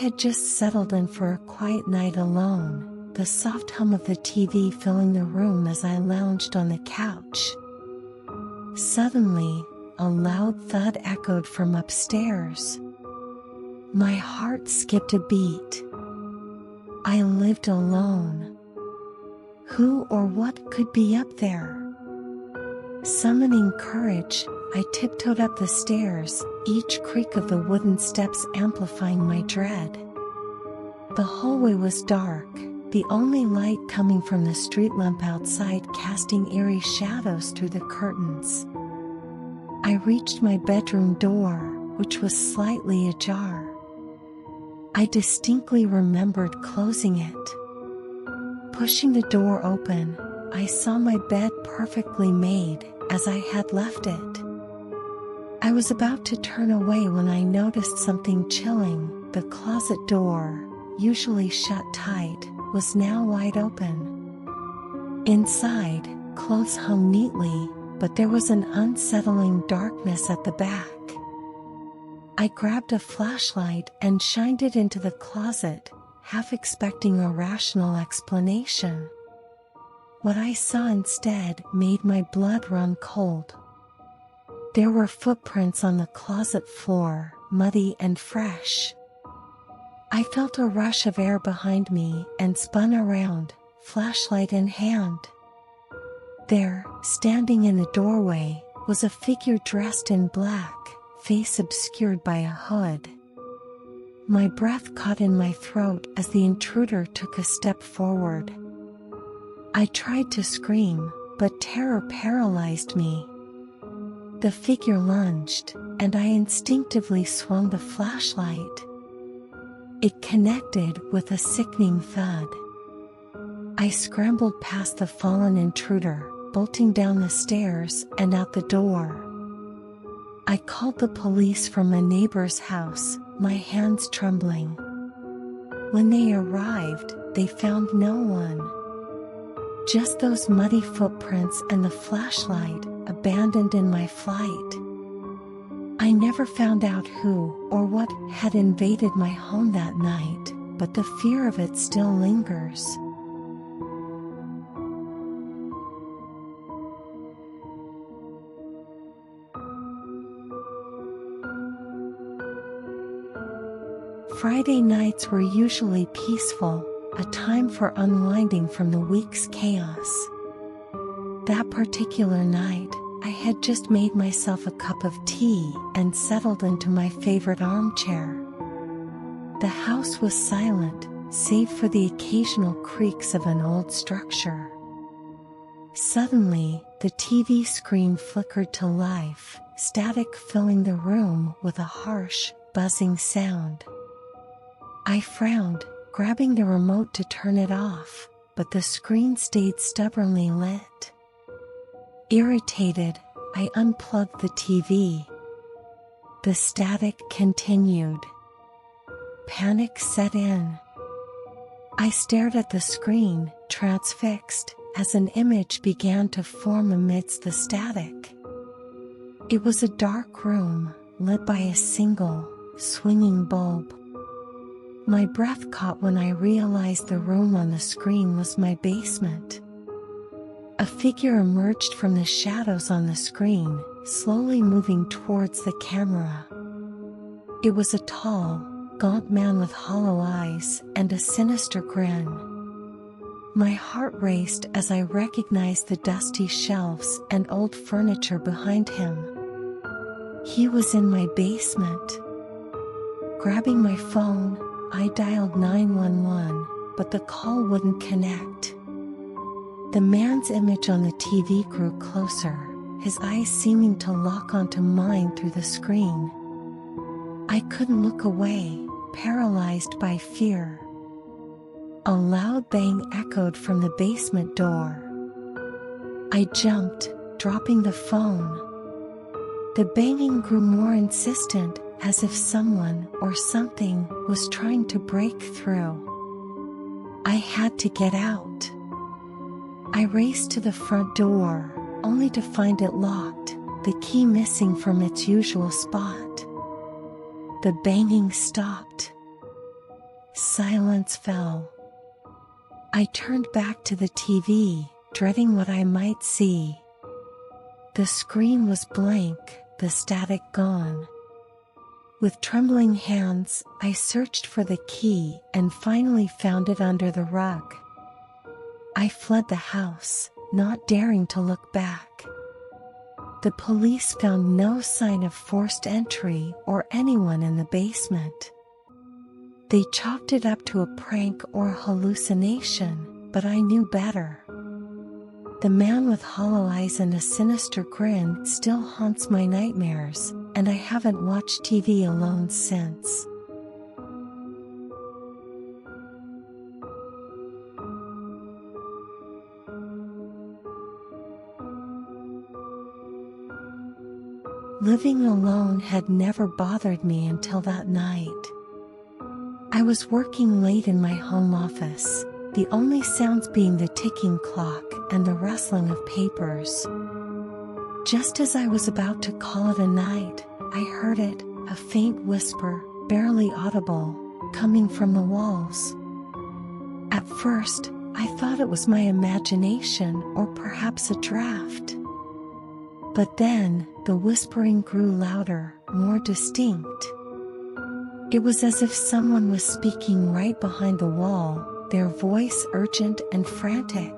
had just settled in for a quiet night alone, the soft hum of the TV filling the room as I lounged on the couch. Suddenly, a loud thud echoed from upstairs. My heart skipped a beat. I lived alone. Who or what could be up there? Summoning courage, I tiptoed up the stairs, each creak of the wooden steps amplifying my dread. The hallway was dark, the only light coming from the street lamp outside casting eerie shadows through the curtains. I reached my bedroom door, which was slightly ajar. I distinctly remembered closing it. Pushing the door open, I saw my bed perfectly made, as I had left it. I was about to turn away when I noticed something chilling. The closet door, usually shut tight, was now wide open. Inside, clothes hung neatly, but there was an unsettling darkness at the back. I grabbed a flashlight and shined it into the closet, half expecting a rational explanation. What I saw instead made my blood run cold. There were footprints on the closet floor, muddy and fresh. I felt a rush of air behind me and spun around, flashlight in hand. There, standing in the doorway, was a figure dressed in black, face obscured by a hood. My breath caught in my throat as the intruder took a step forward. I tried to scream, but terror paralyzed me. The figure lunged, and I instinctively swung the flashlight. It connected with a sickening thud. I scrambled past the fallen intruder, bolting down the stairs and out the door. I called the police from a neighbor's house, my hands trembling. When they arrived, they found no one. Just those muddy footprints and the flashlight, abandoned in my flight. I never found out who or what had invaded my home that night, but the fear of it still lingers. Friday nights were usually peaceful, a time for unwinding from the week's chaos. That particular night, I had just made myself a cup of tea and settled into my favorite armchair. The house was silent, save for the occasional creaks of an old structure. Suddenly, the TV screen flickered to life, static filling the room with a harsh, buzzing sound. I frowned, grabbing the remote to turn it off, but the screen stayed stubbornly lit. Irritated, I unplugged the TV. The static continued. Panic set in. I stared at the screen, transfixed, as an image began to form amidst the static. It was a dark room, lit by a single, swinging bulb. My breath caught when I realized the room on the screen was my basement. A figure emerged from the shadows on the screen, slowly moving towards the camera. It was a tall, gaunt man with hollow eyes and a sinister grin. My heart raced as I recognized the dusty shelves and old furniture behind him. He was in my basement. Grabbing my phone, I dialed 911, but the call wouldn't connect. The man's image on the TV grew closer, his eyes seeming to lock onto mine through the screen. I couldn't look away, paralyzed by fear. A loud bang echoed from the basement door. I jumped, dropping the phone. The banging grew more insistent, as if someone or something was trying to break through. I had to get out. I raced to the front door, only to find it locked, the key missing from its usual spot. The banging stopped. silence fell. I turned back to the TV, dreading what I might see. The screen was blank, the static gone. With trembling hands, I searched for the key and finally found it under the rug. I fled the house, not daring to look back. The police found no sign of forced entry or anyone in the basement. They chalked it up to a prank or hallucination, but I knew better. The man with hollow eyes and a sinister grin still haunts my nightmares, and I haven't watched TV alone since. Living alone had never bothered me until that night. I was working late in my home office, the only sounds being the ticking clock and the rustling of papers. Just as I was about to call it a night, I heard it, a faint whisper, barely audible, coming from the walls. At first, I thought it was my imagination or perhaps a draft. But then, the whispering grew louder, more distinct. It was as if someone was speaking right behind the wall, their voice urgent and frantic.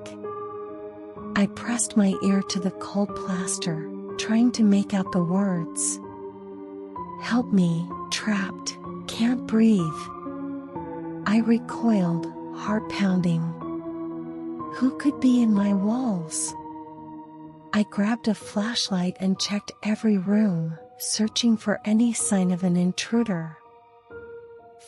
I pressed my ear to the cold plaster, trying to make out the words. "Help me, trapped, can't breathe." I recoiled, heart pounding. Who could be in my walls? I grabbed a flashlight and checked every room, searching for any sign of an intruder.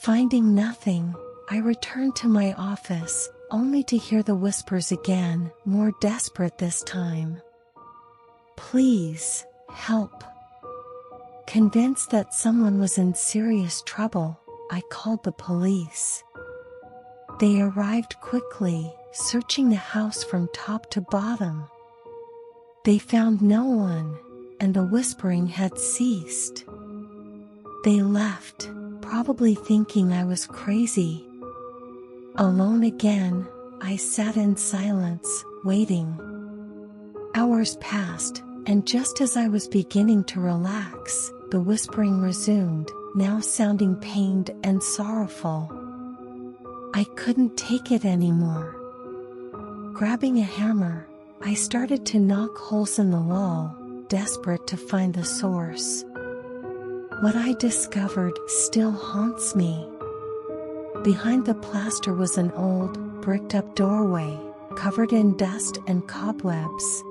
Finding nothing, I returned to my office, only to hear the whispers again, more desperate this time. "Please, help." Convinced that someone was in serious trouble, I called the police. They arrived quickly, searching the house from top to bottom. They found no one, and the whispering had ceased. They left, probably thinking I was crazy. Alone again, I sat in silence, waiting. Hours passed, and just as I was beginning to relax, the whispering resumed, now sounding pained and sorrowful. I couldn't take it anymore. Grabbing a hammer, I started to knock holes in the wall, desperate to find the source. What I discovered still haunts me. Behind the plaster was an old, bricked-up doorway, covered in dust and cobwebs.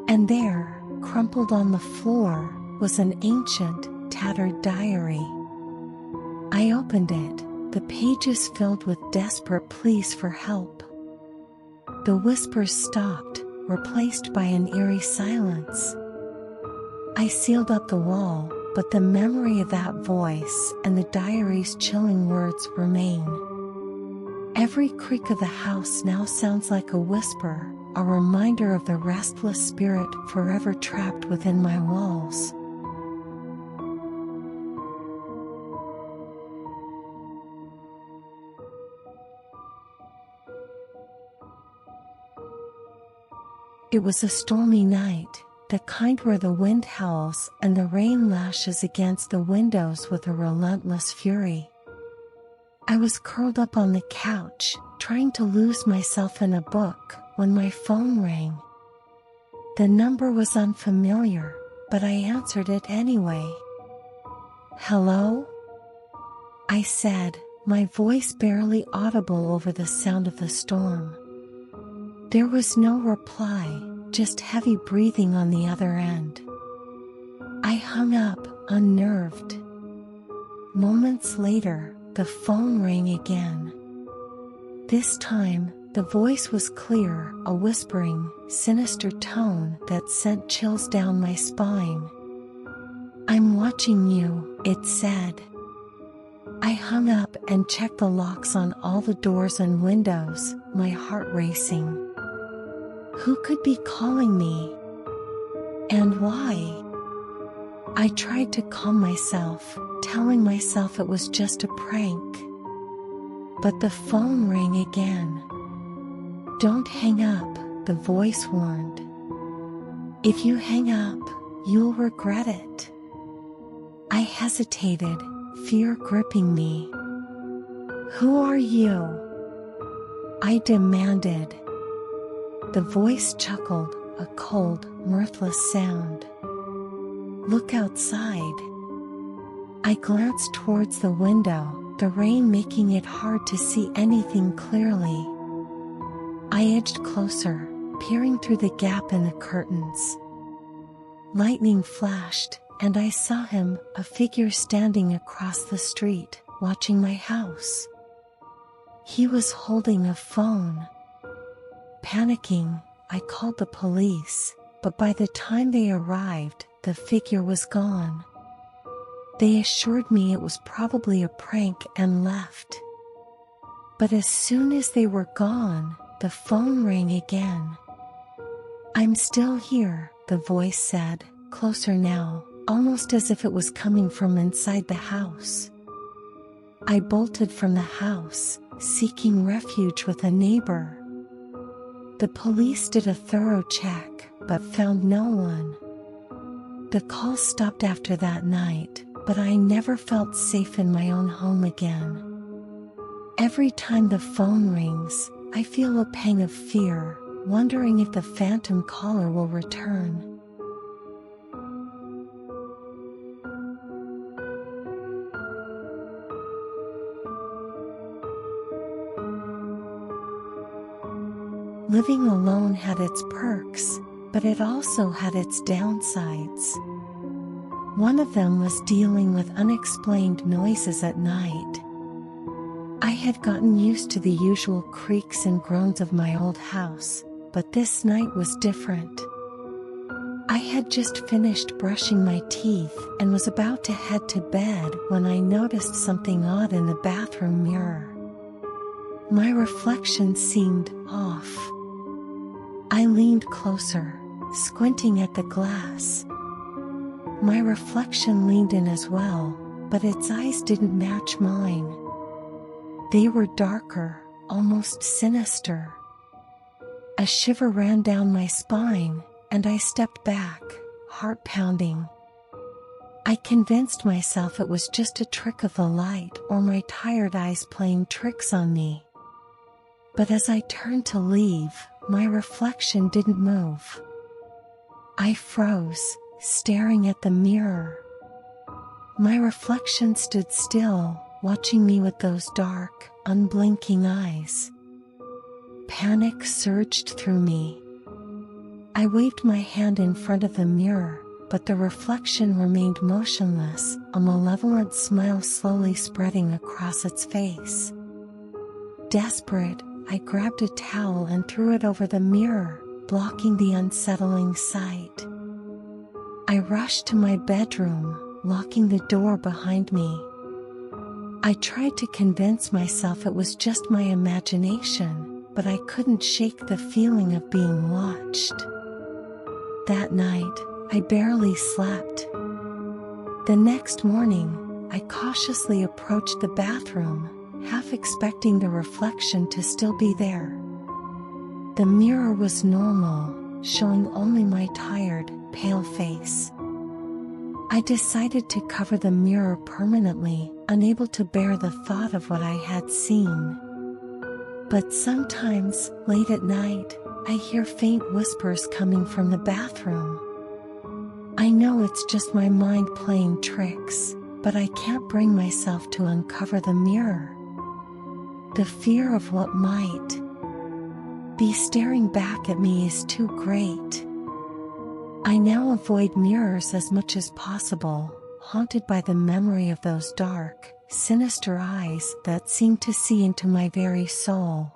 And there, crumpled on the floor, was an ancient, tattered diary. I opened it, the pages filled with desperate pleas for help. The whispers stopped, replaced by an eerie silence. I sealed up the wall, but the memory of that voice and the diary's chilling words remain. Every creak of the house now sounds like a whisper, a reminder of the restless spirit forever trapped within my walls. It was a stormy night, the kind where the wind howls and the rain lashes against the windows with a relentless fury. I was curled up on the couch, trying to lose myself in a book, when my phone rang. The number was unfamiliar, but I answered it anyway. "Hello?" I said, my voice barely audible over the sound of the storm. There was no reply, just heavy breathing on the other end. I hung up, unnerved. Moments later, the phone rang again. This time, the voice was clear, a whispering, sinister tone that sent chills down my spine. "I'm watching you," it said. I hung up and checked the locks on all the doors and windows, my heart racing. Who could be calling me? And why? I tried to calm myself, telling myself it was just a prank. But the phone rang again. "Don't hang up," the voice warned. "If you hang up, you'll regret it." I hesitated, fear gripping me. "Who are you?" I demanded. The voice chuckled, a cold, mirthless sound. "Look outside." I glanced towards the window, the rain making it hard to see anything clearly. I edged closer, peering through the gap in the curtains. Lightning flashed, and I saw him, a figure standing across the street, watching my house. He was holding a phone. Panicking, I called the police, but by the time they arrived, the figure was gone. They assured me it was probably a prank and left. But as soon as they were gone, the phone rang again. "I'm still here," the voice said, closer now, almost as if it was coming from inside the house. I bolted from the house, seeking refuge with a neighbor. The police did a thorough check, but found no one. The call stopped after that night, but I never felt safe in my own home again. Every time the phone rings, I feel a pang of fear, wondering if the phantom caller will return. Living alone had its perks, but it also had its downsides. One of them was dealing with unexplained noises at night. I had gotten used to the usual creaks and groans of my old house, but this night was different. I had just finished brushing my teeth and was about to head to bed when I noticed something odd in the bathroom mirror. My reflection seemed off. I leaned closer, squinting at the glass. My reflection leaned in as well, but its eyes didn't match mine. They were darker, almost sinister. A shiver ran down my spine, and I stepped back, heart pounding. I convinced myself it was just a trick of the light or my tired eyes playing tricks on me. But as I turned to leave, my reflection didn't move. I froze, staring at the mirror. My reflection stood still, watching me with those dark, unblinking eyes. Panic surged through me. I waved my hand in front of the mirror, but the reflection remained motionless, a malevolent smile slowly spreading across its face. Desperate, I grabbed a towel and threw it over the mirror, blocking the unsettling sight. I rushed to my bedroom, locking the door behind me. I tried to convince myself it was just my imagination, but I couldn't shake the feeling of being watched. That night, I barely slept. The next morning, I cautiously approached the bathroom, half expecting the reflection to still be there. The mirror was normal, showing only my tired, pale face. I decided to cover the mirror permanently, unable to bear the thought of what I had seen. But sometimes, late at night, I hear faint whispers coming from the bathroom. I know it's just my mind playing tricks, but I can't bring myself to uncover the mirror. The fear of what might be staring back at me is too great. I now avoid mirrors as much as possible, haunted by the memory of those dark, sinister eyes that seem to see into my very soul.